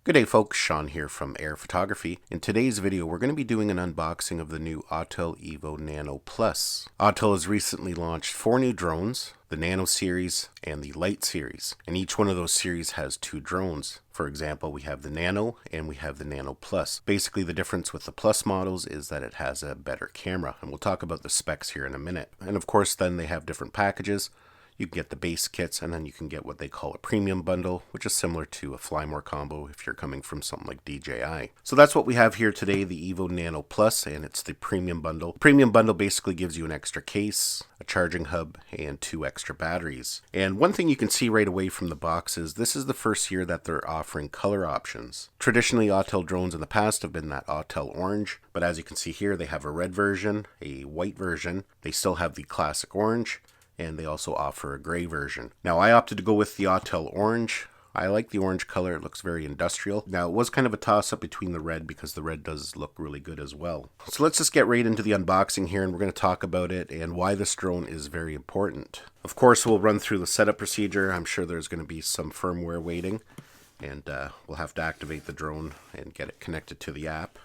Good day folks, Sean here from Air Photography. In today's video we're going to be doing an unboxing of the new Autel Evo Nano Plus. Autel has recently launched 4 new drones, the Nano series and the Light series, and each one of those series has 2 drones. For example, we have the Nano and we have the Nano Plus. Basically the difference with the Plus models is that it has a better camera, and we'll talk about the specs here in a minute. And of course then they have different packages. You can get the base kits, and then you can get what they call a premium bundle, which is similar to a Fly More combo if you're coming from something like DJI. So that's what we have here today, the Evo Nano Plus, and it's the premium bundle. The premium bundle basically gives you an extra case, a charging hub, and 2 extra batteries. And one thing you can see right away from the box is this is the first year that they're offering color options. Traditionally, Autel drones in the past have been that Autel orange, but as you can see here, they have a red version, a white version. They still have the classic orange, and they also offer a gray version. Now I opted to go with the Autel orange. I like the orange color, it looks very industrial. Now it was kind of a toss-up between the red because the red does look really good as well. So let's just get right into the unboxing here, and we're going to talk about it and why this drone is very important. Of course we'll run through the setup procedure. I'm sure there's going to be some firmware waiting, and we'll have to activate the drone and get it connected to the app.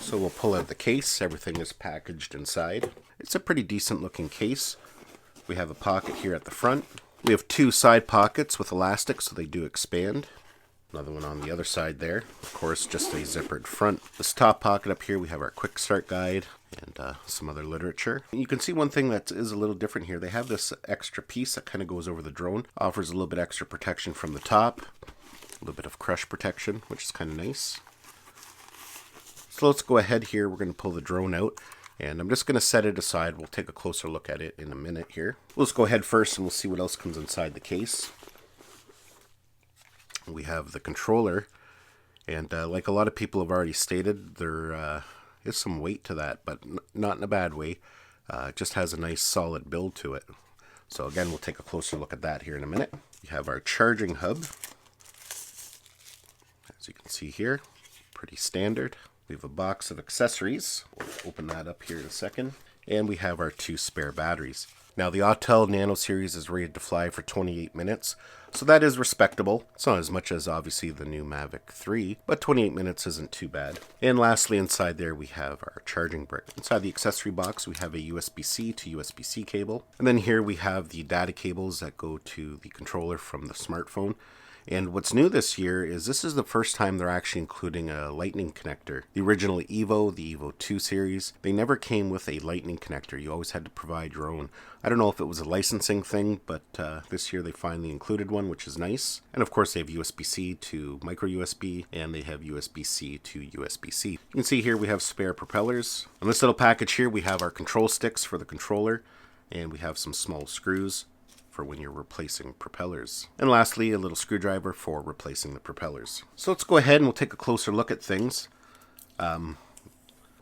So we'll pull out the case. Everything is packaged inside. It's a pretty decent looking case. We have a pocket here at the front. We have 2 side pockets with elastic, so they do expand. Another one on the other side there. Of course, just a zippered front. This top pocket up here, we have our quick start guide and some other literature. And you can see one thing that is a little different here. They have this extra piece that kind of goes over the drone. Offers a little bit extra protection from the top. A little bit of crush protection, which is kind of nice. So let's go ahead here. We're going to pull the drone out, and I'm just going to set it aside. We'll take a closer look at it in a minute here. Let's go ahead first and we'll see what else comes inside the case. We have the controller, and like a lot of people have already stated, there is some weight to that, but not in a bad way. It just has a nice solid build to it. So again, we'll take a closer look at that here in a minute. We have our charging hub. As you can see here, pretty standard. We have a box of accessories. We'll open that up here in a second. And we have our 2 spare batteries. Now the Autel Nano series is rated to fly for 28 minutes, so that is respectable. It's not as much as obviously the new Mavic 3, but 28 minutes isn't too bad. And lastly, inside there we have our charging brick. Inside the accessory box we have a USB-C to USB-C cable. And then here we have the data cables that go to the controller from the smartphone. And what's new this year is this is the first time they're actually including a lightning connector. The original Evo, the Evo 2 series, they never came with a lightning connector. You always had to provide your own. I don't know if it was a licensing thing, but this year they finally included one, which is nice. And of course they have USB-C to micro USB, and they have USB-C to USB-C. You can see here we have spare propellers. In this little package here we have our control sticks for the controller, and we have some small screws for when you're replacing propellers. And lastly, a little screwdriver for replacing the propellers. So let's go ahead and we'll take a closer look at things. One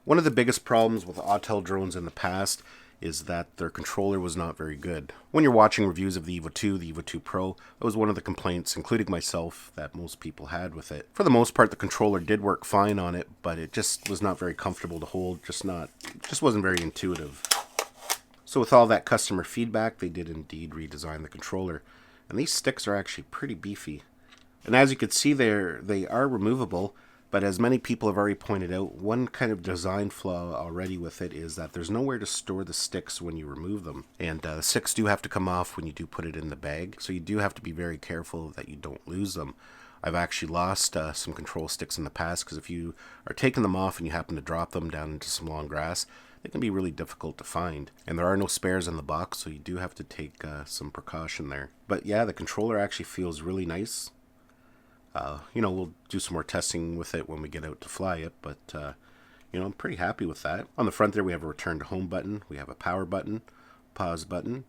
of the biggest problems with Autel drones in the past is that their controller was not very good. When you're watching reviews of the Evo 2, the Evo 2 Pro, that was one of the complaints, including myself, that most people had with it. For the most part, the controller did work fine on it, but it just was not very comfortable to hold, just wasn't very intuitive. So with all that customer feedback, they did indeed redesign the controller. And these sticks are actually pretty beefy. And as you can see there, they are removable, but as many people have already pointed out, one kind of design flaw already with it is that there's nowhere to store the sticks when you remove them. And the sticks do have to come off when you do put it in the bag, so you do have to be very careful that you don't lose them. I've actually lost some control sticks in the past, because if you are taking them off and you happen to drop them down into some long grass, it can be really difficult to find. And there are no spares in the box, so you do have to take some precaution there. But yeah, the controller actually feels really nice. We'll do some more testing with it when we get out to fly it, but I'm pretty happy with that. On the front there we have a return to home button, we have a power button, pause button,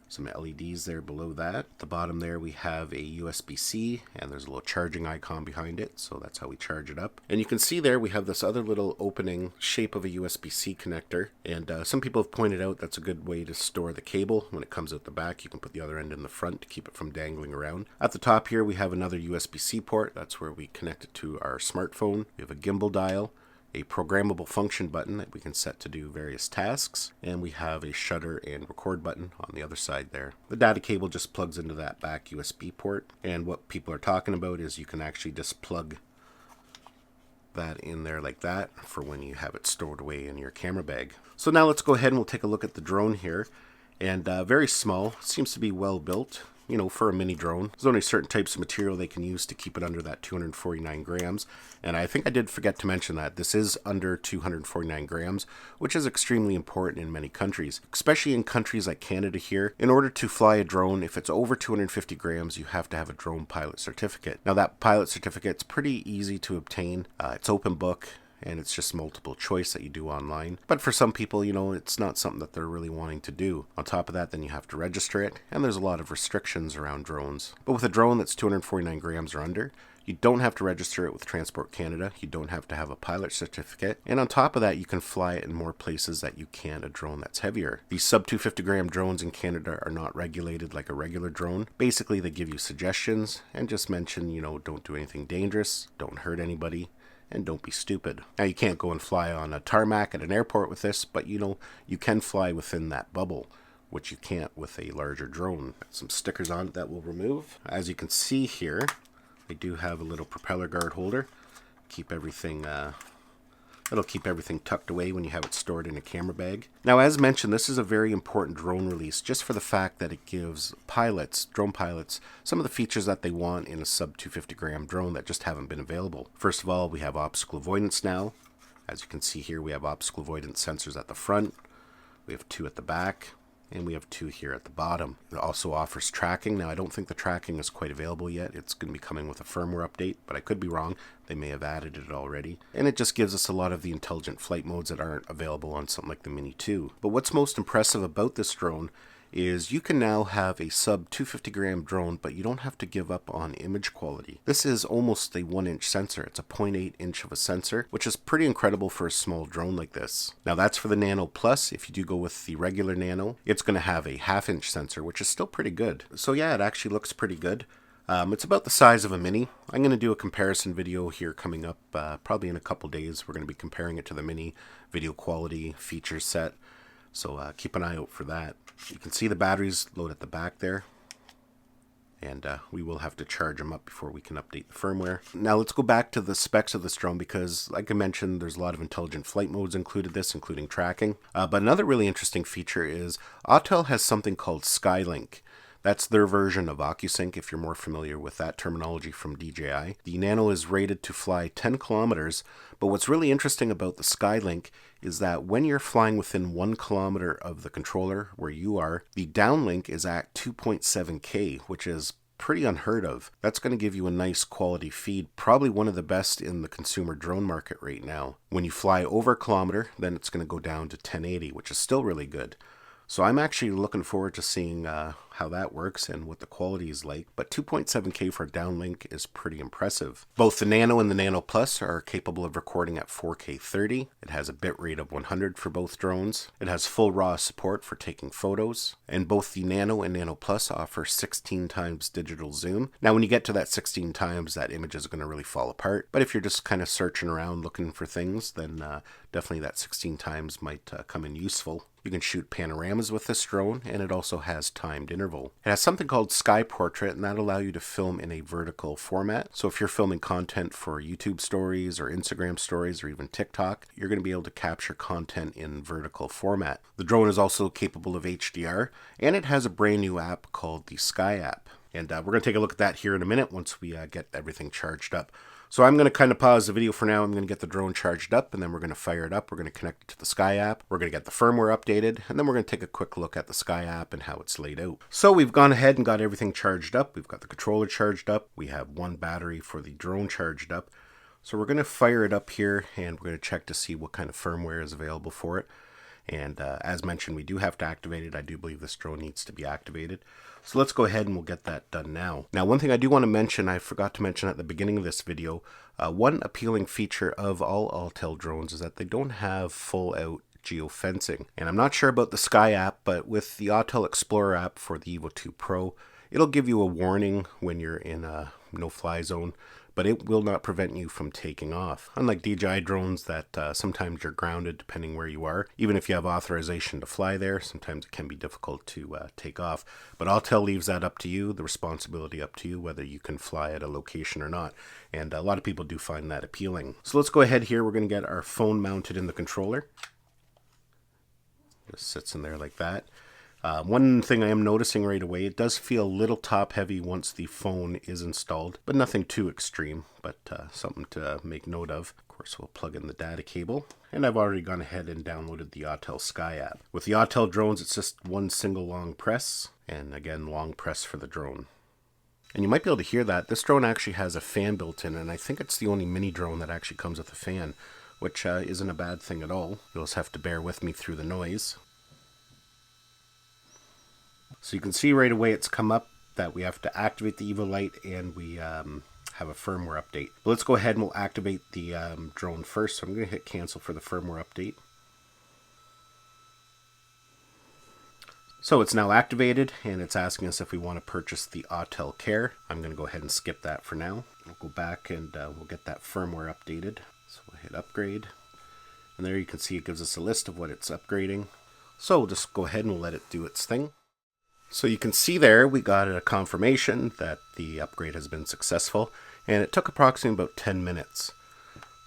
some LEDs there below that. At the bottom there we have a USB-C, and there's a little charging icon behind it, so that's how we charge it up. And you can see there we have this other little opening shape of a USB-C connector, and some people have pointed out that's a good way to store the cable. When it comes out the back, you can put the other end in the front to keep it from dangling around. At the top here we have another USB-C port. That's where we connect it to our smartphone. We have a gimbal dial, a programmable function button that we can set to do various tasks, and we have a shutter and record button on the other side there. The data cable just plugs into that back USB port, and what people are talking about is you can actually just plug that in there like that for when you have it stored away in your camera bag. So now let's go ahead and we'll take a look at the drone here. And very small, seems to be well built, you know, for a mini drone. There's only certain types of material they can use to keep it under that 249 grams. And I think I did forget to mention that this is under 249 grams, which is extremely important in many countries, especially in countries like Canada here. In order to fly a drone, if it's over 250 grams, you have to have a drone pilot certificate. Now that pilot certificate's pretty easy to obtain. It's open book, and it's just multiple choice that you do online. But for some people, you know, it's not something that they're really wanting to do. On top of that, then you have to register it, and there's a lot of restrictions around drones. But with a drone that's 249 grams or under, you don't have to register it with Transport Canada, you don't have to have a pilot certificate, and on top of that, you can fly it in more places that you can a drone that's heavier. These sub 250 gram drones in Canada are not regulated like a regular drone. Basically, they give you suggestions and just mention, you know, don't do anything dangerous, don't hurt anybody, and don't be stupid. Now, you can't go and fly on a tarmac at an airport with this, but you know, you can fly within that bubble, which you can't with a larger drone. Got some stickers on it that we'll remove. As you can see here, they do have a little propeller guard holder. Keep everything, it'll keep everything tucked away when you have it stored in a camera bag. Now, as mentioned, this is a very important drone release just for the fact that it gives pilots, drone pilots, some of the features that they want in a sub 250 gram drone that just haven't been available. First of all, we have obstacle avoidance now. As you can see here, we have obstacle avoidance sensors at the front. We have 2 at the back, and we have 2 here at the bottom. It also offers tracking. Now, I don't think the tracking is quite available yet. It's going to be coming with a firmware update, but I could be wrong. They may have added it already. And it just gives us a lot of the intelligent flight modes that aren't available on something like the Mini 2. But what's most impressive about this drone is you can now have a sub 250 gram drone, but you don't have to give up on image quality. This is almost a 1-inch sensor. It's a 0.8 inch of a sensor, which is pretty incredible for a small drone like this. Now that's for the Nano Plus. If you do go with the regular Nano, it's going to have a 1/2-inch sensor, which is still pretty good. So yeah, it actually looks pretty good. It's about the size of a Mini. I'm going to do a comparison video here coming up probably in a couple days. We're going to be comparing it to the Mini, video quality, feature set. So keep an eye out for that. You can see the batteries load at the back there. And we will have to charge them up before we can update the firmware. Now let's go back to the specs of this drone because, like I mentioned, there's a lot of intelligent flight modes included this, including tracking. But another really interesting feature is Autel has something called Skylink. That's their version of OcuSync, if you're more familiar with that terminology from DJI. The Nano is rated to fly 10 kilometers, but what's really interesting about the Skylink is that when you're flying within 1 kilometer of the controller where you are, the downlink is at 2.7K, which is pretty unheard of. That's going to give you a nice quality feed, probably one of the best in the consumer drone market right now. When you fly over a kilometer, then it's going to go down to 1080, which is still really good. So I'm actually looking forward to seeing how that works and what the quality is like. But 2.7K for a downlink is pretty impressive. Both the Nano and the Nano Plus are capable of recording at 4K 30. It has a bitrate of 100 for both drones. It has full RAW support for taking photos. And both the Nano and Nano Plus offer 16 times digital zoom. Now when you get to that 16 times, that image is going to really fall apart. But if you're just kind of searching around looking for things, then definitely that 16 times might come in useful. You can shoot panoramas with this drone, and it also has timed interval. It has something called Sky Portrait, and that'll allow you to film in a vertical format. So if you're filming content for YouTube stories or Instagram stories or even TikTok, you're going to be able to capture content in vertical format. The drone is also capable of HDR, and it has a brand new app called the Sky App. And we're going to take a look at that here in a minute once we get everything charged up. So I'm going to kind of pause the video for now. I'm going to get the drone charged up, and then we're going to fire it up. We're going to connect it to the Sky App. We're going to get the firmware updated, and then we're going to take a quick look at the Sky App and how it's laid out. So we've gone ahead and got everything charged up. We've got the controller charged up. We have 1 battery for the drone charged up. So we're going to fire it up here, and we're going to check to see what kind of firmware is available for it. And as mentioned, we do have to activate it. I do believe this drone needs to be activated. So let's go ahead and we'll get that done now. Now, one thing I do want to mention, I forgot to mention at the beginning of this video, one appealing feature of all Autel drones is that they don't have full out geofencing. And I'm not sure about the Sky app, but with the Autel Explorer app for the Evo 2 Pro, It'll give you a warning when you're in a no-fly zone, but it will not prevent you from taking off. Unlike DJI drones that sometimes you're grounded depending where you are. Even if you have authorization to fly there, sometimes it can be difficult to take off. But Autel leaves that up to you, the responsibility up to you, whether you can fly at a location or not. And a lot of people do find that appealing. So let's go ahead here. We're going to get our phone mounted in the controller. Just sits in there like that. One thing I am noticing right away, it does feel a little top heavy once the phone is installed, but nothing too extreme, but something to make note of. Of course, we'll plug in the data cable, and I've already gone ahead and downloaded the Autel Sky App. With the Autel drones, it's just one single long press, and again, long press for the drone. And you might be able to hear that. This drone actually has a fan built in, and I think it's the only mini drone that actually comes with a fan, which isn't a bad thing at all. You'll just have to bear with me through the noise. So you can see right away it's come up that we have to activate the Evo light, and we have a firmware update. But let's go ahead and we'll activate the drone first. So I'm going to hit cancel for the firmware update. So it's now activated, and it's asking us if we want to purchase the Autel Care. I'm going to go ahead and skip that for now. We'll go back and we'll get that firmware updated. So we'll hit upgrade. And there you can see it gives us a list of what it's upgrading. So we'll just go ahead and we'll let it do its thing. So you can see there we got a confirmation that the upgrade has been successful, and it took approximately about 10 minutes.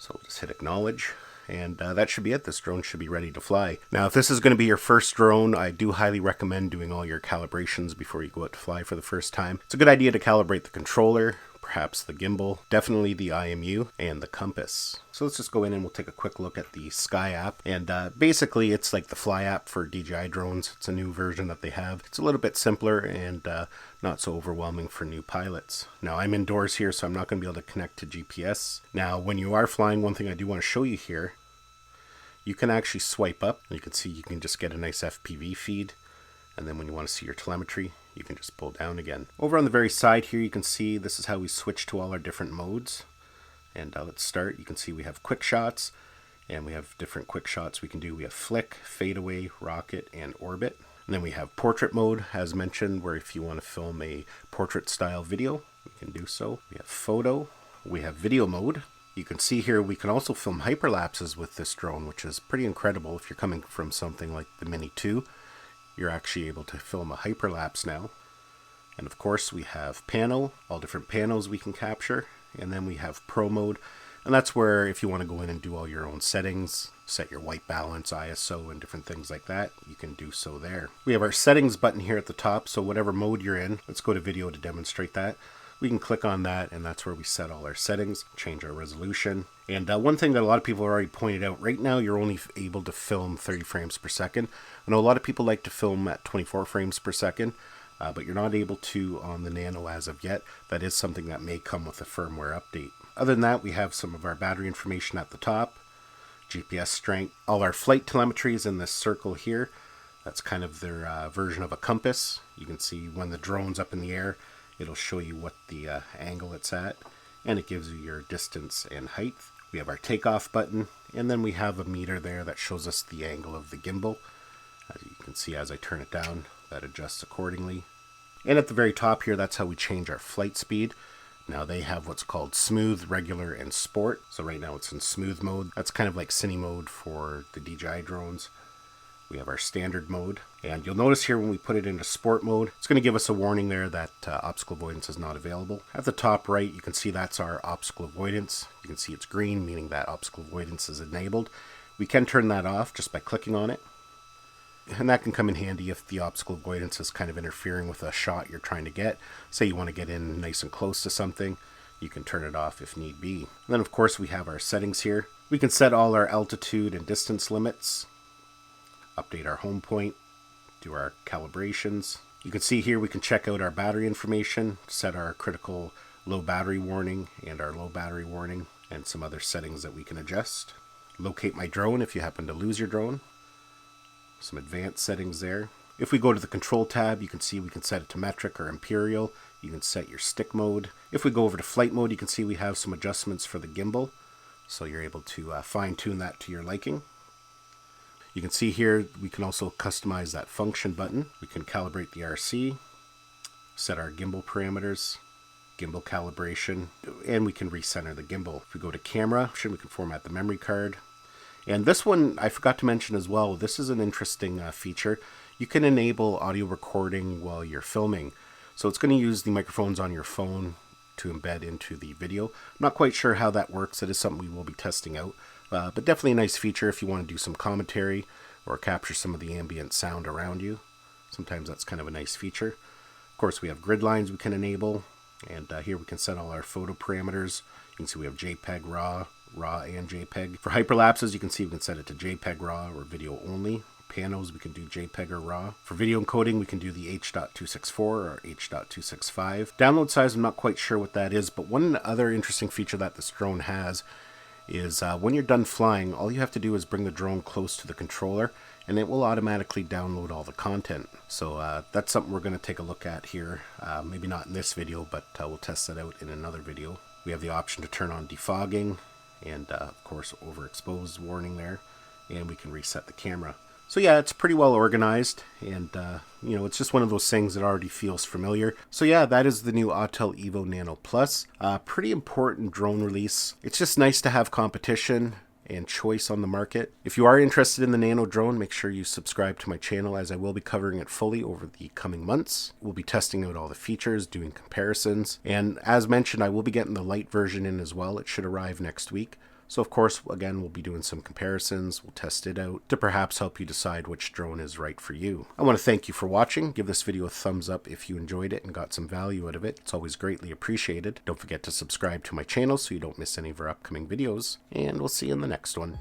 So we'll just hit acknowledge, and that should be it. This drone should be ready to fly. Now, if this is going to be your first drone, I do highly recommend doing all your calibrations before you go out to fly for the first time. It's a good idea to calibrate the controller, perhaps the gimbal, definitely the IMU, and the compass. So let's just go in and we'll take a quick look at the Sky app. And basically it's like the Fly app for DJI drones. It's a new version that they have. It's a little bit simpler and not so overwhelming for new pilots. Now I'm indoors here, so I'm not going to be able to connect to GPS. Now when you are flying, one thing I do want to show you here, you can actually swipe up. You can see you can just get a nice FPV feed. And then when you want to see your telemetry, you can just pull down again. Over on the very side here, you can see this is how we switch to all our different modes. And let's start. You can see we have quick shots, and we have different quick shots we can do. We have flick, fadeaway, rocket, and orbit. And then we have portrait mode, as mentioned, where if you want to film a portrait style video, you can do so. We have photo. We have video mode. You can see here we can also film hyperlapses with this drone, which is pretty incredible. If you're coming from something like the Mini 2, you're actually able to film a hyperlapse now. And of course we have panel, all different panels we can capture. And then we have pro mode, and that's where if you want to go in and do all your own settings, set your white balance, ISO, and different things like that, you can do so there. We have our settings button here at the top, so whatever mode you're in, let's go to video to demonstrate that. We can click on that, and that's where we set all our settings, change our resolution. And one thing that a lot of people have already pointed out, right now you're only able to film 30 frames per second. I know a lot of people like to film at 24 frames per second, but you're not able to on the Nano as of yet. That is something that may come with a firmware update. Other than that, we have some of our battery information at the top, GPS strength. All our flight telemetry is in this circle here. That's kind of their version of a compass. You can see when the drone's up in the air, it'll show you what the angle it's at, and it gives you your distance and height. We have our takeoff button, and then we have a meter there that shows us the angle of the gimbal. As you can see, as I turn it down, that adjusts accordingly. And at the very top here, that's how we change our flight speed. Now they have what's called smooth, regular, and sport. So right now it's in smooth mode. That's kind of like cine mode for the DJI drones. We have our standard mode, and you'll notice here when we put it into sport mode, it's going to give us a warning there that obstacle avoidance is not available. At the top right, you can see that's our obstacle avoidance. You can see it's green, meaning that obstacle avoidance is enabled. We can turn that off just by clicking on it, and that can come in handy if the obstacle avoidance is kind of interfering with a shot you're trying to get. Say you want to get in nice and close to something, you can turn it off if need be. And then of course we have our settings here. We can set all our altitude and distance limits, update our home point, do our calibrations. You can see here we can check out our battery information, set our critical low battery warning and our low battery warning, and some other settings that we can adjust. Locate my drone if you happen to lose your drone. Some advanced settings there. If we go to the control tab, you can see we can set it to metric or imperial. You can set your stick mode. If we go over to flight mode, you can see we have some adjustments for the gimbal, so you're able to fine-tune that to your liking. You can see here we can also customize that function button. We can calibrate the RC, set our gimbal parameters, gimbal calibration, and we can recenter the gimbal. If we go to camera, we can format the memory card. And this one, I forgot to mention as well, this is an interesting feature. You can enable audio recording while you're filming. So it's going to use the microphones on your phone to embed into the video. I'm not quite sure how that works. It is something we will be testing out. But definitely a nice feature if you want to do some commentary or capture some of the ambient sound around you. Sometimes that's kind of a nice feature. Of course, we have grid lines we can enable. And here we can set all our photo parameters. You can see we have JPEG, RAW, and JPEG. For hyperlapses, you can see we can set it to JPEG RAW or video only. Panos, we can do JPEG or RAW. For video encoding, we can do the H.264 or H.265. Download size, I'm not quite sure what that is, but one other interesting feature that this drone has is when you're done flying, all you have to do is bring the drone close to the controller and it will automatically download all the content. So that's something we're going to take a look at here. Maybe not in this video, but we'll test that out in another video. We have the option to turn on defogging and of course overexposed warning there, and we can reset the camera. So yeah, it's pretty well organized, and you know, it's just one of those things that already feels familiar. So yeah, that is the new Autel Evo Nano Plus. Pretty important drone release. It's just nice to have competition and choice on the market. If you are interested in the Nano drone, make sure you subscribe to my channel, as I will be covering it fully over the coming months. We'll be testing out all the features, doing comparisons, and as mentioned, I will be getting the light version in as well. It should arrive next week. So of course, again, we'll be doing some comparisons. We'll test it out to perhaps help you decide which drone is right for you. I want to thank you for watching. Give this video a thumbs up if you enjoyed it and got some value out of it. It's always greatly appreciated. Don't forget to subscribe to my channel so you don't miss any of our upcoming videos. And we'll see you in the next one.